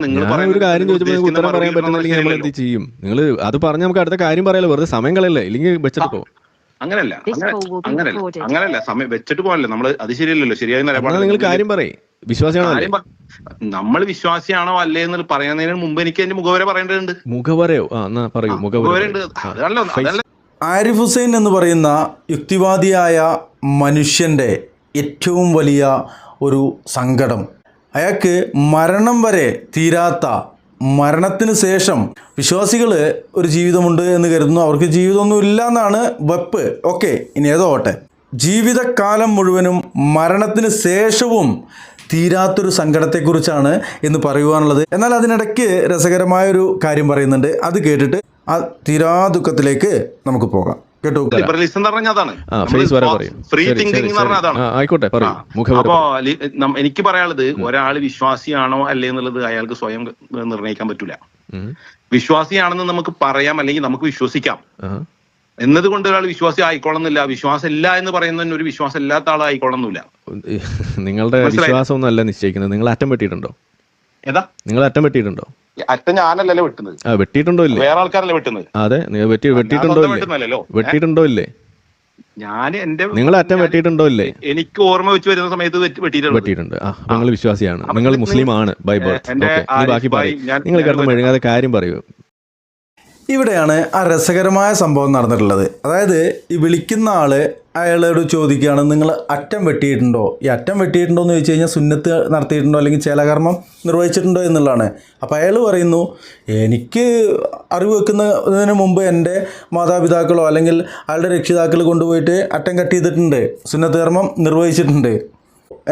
നിങ്ങൾ ഞാൻ ഒരു പറയുന്നത് കാര്യം നിങ്ങൾ ചോദിച്ചപ്പോൾ നിങ്ങൾക്ക് ഉദ്ദേശിക്കുന്ന ഉത്തരം പറയാൻ മറുപടി പറ്റുന്നില്ലെങ്കിൽ നമ്മൾ ശരിയല്ലല്ലോ. എന്ത് ചെയ്യും? നിങ്ങൾ അത് പറഞ്ഞ് നമുക്ക് അടുത്ത കാര്യം പറയാലോ, വെറുതെ സമയം കളയല്ലേ, ഇല്ലെങ്കിൽ വെച്ചിട്ട് പോകും. അങ്ങനല്ല അങ്ങനല്ല അങ്ങനല്ല സമയം വെച്ചിട്ട് പോകല്ലേ നമ്മള്. അത് ശരിയല്ലല്ലോ, ശരിയായ എന്നാൽ നിങ്ങൾ നിലപാടല്ലേ. കാര്യം പറയും, വിശ്വാസിയാണോ അല്ലേ? നമ്മൾ വിശ്വാസിയാണോ അല്ലേ എന്ന് പറയുന്നതിന് മുമ്പ് എനിക്ക് അതിന്റെ മുഖവരെ പറയേണ്ടതുണ്ട്. മുഖവരയോ? ആ എന്നാ പറയൂ, മുഖവര ഉണ്ട്. അതല്ല അതല്ല ആരിഫ് ഹുസൈൻ എന്ന് പറയുന്ന യുക്തിവാദിയായ മനുഷ്യൻ്റെ ഏറ്റവും വലിയ ഒരു സങ്കടം, അയാൾക്ക് മരണം വരെ തീരാത്ത, മരണത്തിന് ശേഷം വിശ്വാസികൾ ഒരു ജീവിതമുണ്ട് എന്ന് കരുതുന്നു, അവർക്ക് ജീവിതമൊന്നും ഇല്ല എന്നാണ് വെപ്പ്. ഓക്കെ, ഇനി ഏതോ ഓട്ടെ, ജീവിതകാലം മുഴുവനും മരണത്തിന് ശേഷവും തീരാത്തൊരു സങ്കടത്തെക്കുറിച്ചാണ് എന്ന് പറയുവാനുള്ളത്. എന്നാൽ അതിനിടയ്ക്ക് രസകരമായൊരു കാര്യം പറയുന്നുണ്ട്, അത് കേട്ടിട്ട് ആ തീരാ ദുഃഖത്തിലേക്ക് നമുക്ക് പോകാം. കേട്ടോ, ലിബറലിസം എന്ന് പറഞ്ഞാൽ അതാണ്, ഫ്രീ തിങ്കിങ് എന്ന് പറഞ്ഞാൽ അതാണ്. ആയിക്കോട്ടെ. അപ്പോ എനിക്ക് പറയാനുള്ളത്, ഒരാൾ വിശ്വാസിയാണോ അല്ലേ എന്നുള്ളത് അയാൾക്ക് സ്വയം നിർണ്ണയിക്കാൻ പറ്റൂല. വിശ്വാസിയാണെന്ന് നമുക്ക് പറയാം, അല്ലെങ്കിൽ നമുക്ക് വിശ്വസിക്കാം. എന്നതുകൊണ്ട് ഒരാൾ വിശ്വാസി ആയിക്കോളന്നില്ല. വിശ്വാസം ഇല്ല എന്ന് പറയുന്നതിന് ഒരു വിശ്വാസം ഇല്ലാത്ത ആളായിക്കോളന്നില്ല. നിങ്ങളുടെ വിശ്വാസം ഒന്നല്ല നിശ്ചയിക്കുന്നത്. നിങ്ങൾ അറ്റം വെട്ടിയിട്ടുണ്ടോ? ഏതാ നിങ്ങൾ അറ്റം വെട്ടിയിട്ടുണ്ടോ? അറ്റം ഞാനല്ലല്ലോ വെട്ടുന്നത്, വെട്ടിയിട്ടുണ്ടോ ഇല്ലേ? വേറെ ആൾക്കാരല്ലേ വെട്ടുന്നത്. അതെ, വെട്ടിയിട്ടുണ്ടോ ഇല്ലേ? വെട്ടിയിട്ടുണ്ടോ ഇല്ലേ? ഞാൻ എന്റെ നിങ്ങൾ അറ്റം വെട്ടിയിട്ടുണ്ടോ ഇല്ലേ? എനിക്ക് ഓർമ്മ വെച്ച് വരുന്ന സമയത്ത് വെട്ടിയിട്ടുണ്ട്. നിങ്ങൾ വിശ്വാസിയാണ്, നിങ്ങൾ മുസ്ലിം ആണ് ബൈ ബർത്ത്. ബാക്കി പറയും, നിങ്ങൾ കിടന്ന് മെഴുകാതെ കാര്യം പറയൂ. ഇവിടെയാണ് ആ രസകരമായ സംഭവം നടന്നിട്ടുള്ളത്. അതായത് ഈ വിളിക്കുന്ന ആൾ അയാളോട് ചോദിക്കുകയാണ്, നിങ്ങൾ അറ്റം വെട്ടിയിട്ടുണ്ടോ? ഈ അറ്റം വെട്ടിയിട്ടുണ്ടോ എന്ന് ചോദിച്ചു കഴിഞ്ഞാൽ സുന്നത്ത് നടത്തിയിട്ടുണ്ടോ അല്ലെങ്കിൽ ചേലകർമ്മം നിർവഹിച്ചിട്ടുണ്ടോ എന്നുള്ളതാണ്. അപ്പോൾ അയാൾ പറയുന്നു, എനിക്ക് അറിവ് വെക്കുന്നതിന് മുമ്പ് എൻ്റെ മാതാപിതാക്കളോ അല്ലെങ്കിൽ അയാളുടെ രക്ഷിതാക്കൾ കൊണ്ടുപോയിട്ട് അറ്റം കട്ട് ചെയ്തിട്ടുണ്ട്, സുന്നത്ത് കർമ്മം നിർവഹിച്ചിട്ടുണ്ട്.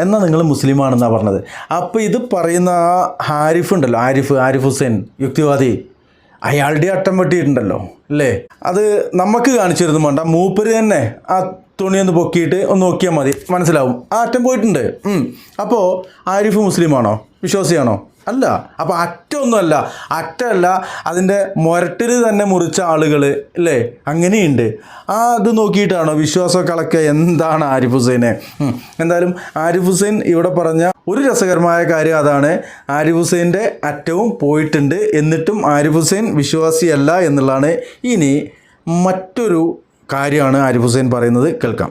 എന്നാൽ നിങ്ങൾ മുസ്ലിമാണെന്നാണ് പറഞ്ഞത്. അപ്പോൾ ഇത് പറയുന്ന ആ ആരിഫ് ഉണ്ടല്ലോ, ആരിഫ് ഹുസൈൻ യുക്തിവാദി, അയാളുടെ അറ്റം വെട്ടിയിട്ടുണ്ടല്ലോ അല്ലേ? അത് നമുക്ക് കാണിച്ചു തരുന്നു വേണ്ട, മൂപ്പര് തന്നെ ആ തുണി ഒന്ന് പൊക്കിയിട്ട് ഒന്ന് നോക്കിയാൽ മതി, മനസ്സിലാവും ആ അറ്റം പോയിട്ടുണ്ട്. അപ്പോൾ ആരിഫ് മുസ്ലിമാണോ, വിശ്വാസിയാണോ? അല്ല. അപ്പോൾ അറ്റമൊന്നുമല്ല, അറ്റമല്ല, അതിൻ്റെ മുരട്ടിൽ തന്നെ മുറിച്ച ആളുകൾ അല്ലേ, അങ്ങനെയുണ്ട്. അത് നോക്കിയിട്ടാണോ വിശ്വാസമൊക്കെ അളക്കുക? എന്താണ് ആരിഫ് ഹുസൈനെ? എന്തായാലും ആരിഫ് ഹുസൈൻ ഇവിടെ പറഞ്ഞ ഒരു രസകരമായ കാര്യം അതാണ്, ആരിഫ് ഹുസൈൻ്റെ അറ്റവും പോയിട്ടുണ്ട്, എന്നിട്ടും ആരിഫ് ഹുസൈൻ വിശ്വാസിയല്ല എന്നുള്ളതാണ്. ഇനി മറ്റൊരു കാര്യമാണ് ആരിഫ് ഹുസൈൻ പറയുന്നത്, കേൾക്കാം.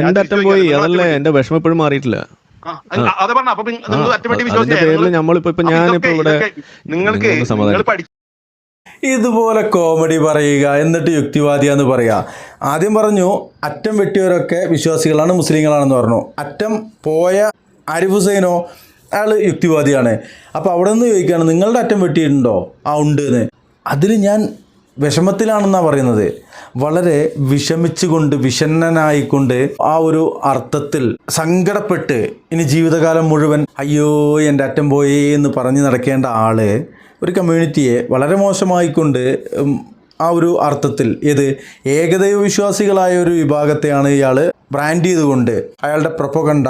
എന്റെ അറ്റം പോയി, അതല്ലേ എന്റെ വിഷമം ഇപ്പോഴും മാറിയിട്ടില്ല. ഇതുപോലെ കോമഡി പറയുക എന്നിട്ട് യുക്തിവാദിയാന്ന് പറയുക. ആദ്യം പറഞ്ഞു അറ്റം വെട്ടിയവരൊക്കെ വിശ്വാസികളാണ്, മുസ്ലിങ്ങളാണെന്ന് പറഞ്ഞു. അറ്റം പോയ ആരിഫ് ഹുസൈനോ, അയാൾ യുക്തിവാദിയാണ്. അപ്പോൾ അവിടെ നിന്ന് ചോദിക്കുകയാണ്, നിങ്ങളുടെ അറ്റം വെട്ടിയിട്ടുണ്ടോ? ആ ഉണ്ട് എന്ന്. അതിൽ ഞാൻ വിഷമത്തിലാണെന്നാണ് പറയുന്നത്. വളരെ വിഷമിച്ചുകൊണ്ട്, വിഷണ്ണനായിക്കൊണ്ട്, ആ ഒരു അർത്ഥത്തിൽ സങ്കടപ്പെട്ട് ഇനി ജീവിതകാലം മുഴുവൻ അയ്യോ എൻ്റെ അറ്റം പോയേ എന്ന് പറഞ്ഞ് നടക്കേണ്ട ആള് ഒരു കമ്മ്യൂണിറ്റിയെ വളരെ മോശമായിക്കൊണ്ട്, ആ ഒരു അർത്ഥത്തിൽ ഏത് ഏകദൈവ വിശ്വാസികളായ ഒരു വിഭാഗത്തെയാണ് ഇയാൾ ബ്രാൻഡ് ചെയ്തുകൊണ്ട് അയാളുടെ പ്രൊപ്പഗണ്ട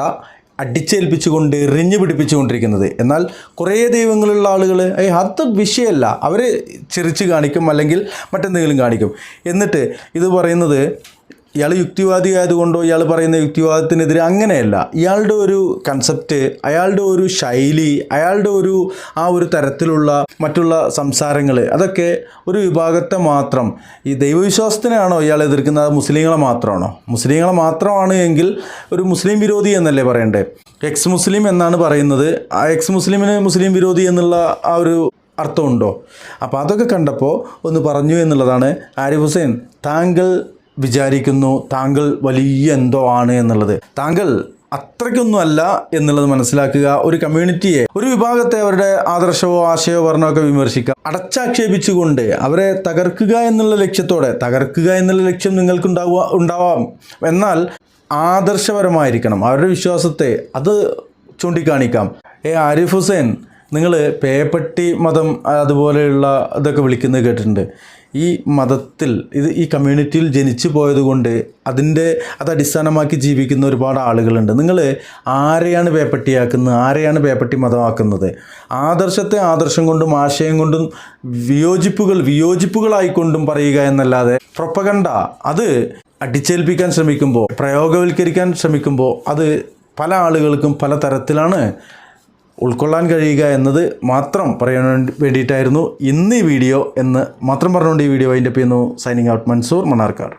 അടിച്ചേൽപ്പിച്ചുകൊണ്ട് എറിഞ്ഞു പിടിപ്പിച്ചുകൊണ്ടിരിക്കുന്നത്. എന്നാൽ കുറേ ദൈവങ്ങളുള്ള ആളുകൾ അത് വിഷയമല്ല, അവർ ചിരിച്ച് കാണിക്കും അല്ലെങ്കിൽ മറ്റെന്തെങ്കിലും കാണിക്കും. എന്നിട്ട് ഇത് പറയുന്നത് ഇയാൾ യുക്തിവാദി ആയതുകൊണ്ടോ ഇയാൾ പറയുന്ന യുക്തിവാദത്തിനെതിരെ അങ്ങനെയല്ല. ഇയാളുടെ ഒരു കൺസെപ്റ്റ്, അയാളുടെ ഒരു ശൈലി, അയാളുടെ ആ ഒരു തരത്തിലുള്ള മറ്റുള്ള സംസാരങ്ങൾ, അതൊക്കെ ഒരു വിഭാഗത്തെ മാത്രം, ഈ ദൈവവിശ്വാസത്തിനാണോ ഇയാൾ എതിർക്കുന്നത്? മുസ്ലിങ്ങളെ മാത്രമാണോ? മുസ്ലിങ്ങളെ മാത്രമാണ് എങ്കിൽ ഒരു മുസ്ലിം വിരോധി എന്നല്ലേ പറയണ്ടേ? എക്സ് മുസ്ലിം എന്നാണ് പറയുന്നത്. ആ എക്സ് മുസ്ലിമിന് മുസ്ലിം വിരോധി എന്നുള്ള ആ ഒരു അർത്ഥമുണ്ടോ? അപ്പോൾ അതൊക്കെ കണ്ടപ്പോൾ ഒന്ന് പറഞ്ഞു എന്നുള്ളതാണ്. ആരിഫ് ഹുസൈൻ, താങ്കൾ വിചാരിക്കുന്നു താങ്കൾ വലിയ എന്തോ ആണ് എന്നുള്ളത്. താങ്കൾ അത്രയ്ക്കൊന്നും അല്ല എന്നുള്ളത് മനസ്സിലാക്കുക. ഒരു കമ്മ്യൂണിറ്റിയെ, ഒരു വിഭാഗത്തെ അവരുടെ ആദർശവോ ആശയമോ വർണ്ണമൊക്കെ വിമർശിക്കുക, അടച്ചാക്ഷേപിച്ചുകൊണ്ട് അവരെ തകർക്കുക എന്നുള്ള ലക്ഷ്യത്തോടെ, തകർക്കുക എന്നുള്ള ലക്ഷ്യം ഉണ്ടാവാം, എന്നാൽ ആദർശപരമായിരിക്കണം അവരുടെ വിശ്വാസത്തെ, അത് ചൂണ്ടിക്കാണിക്കാം. ആരിഫ് ഹുസൈൻ, നിങ്ങൾ പേപ്പട്ടി മതം അതുപോലെയുള്ള ഇതൊക്കെ വിളിക്കുന്നത് കേട്ടിട്ടുണ്ട്. ഈ മതത്തിൽ ഈ കമ്മ്യൂണിറ്റിയിൽ ജനിച്ചു പോയതുകൊണ്ട് അത് അടിസ്ഥാനമാക്കി ജീവിക്കുന്ന ഒരുപാട് ആളുകളുണ്ട്. നിങ്ങൾ ആരെയാണ് പേപ്പട്ടിയാക്കുന്നത്? ആരെയാണ് പേപ്പട്ടി മതമാക്കുന്നത്? ആദർശത്തെ ആദർശം കൊണ്ടും ആശയം കൊണ്ടും വിയോജിപ്പുകളായിക്കൊണ്ടും പറയുക എന്നല്ലാതെ പ്രൊപ്പഗണ്ട അത് അടിച്ചേൽപ്പിക്കാൻ ശ്രമിക്കുമ്പോൾ, പ്രയോഗവൽക്കരിക്കാൻ ശ്രമിക്കുമ്പോൾ അത് പല ആളുകൾക്കും പല തരത്തിലാണ് ഉൾക്കൊള്ളാൻ കഴിയുക എന്നത് മാത്രം പറയാൻ വേണ്ടിയിട്ടായിരുന്നു ഇന്ന് ഈ വീഡിയോ എന്ന് മാത്രം പറഞ്ഞുകൊണ്ട് ഈ വീഡിയോ അതിൻ്റെ പേരുന്നു. Signing out, Mansoor Mannarkkad.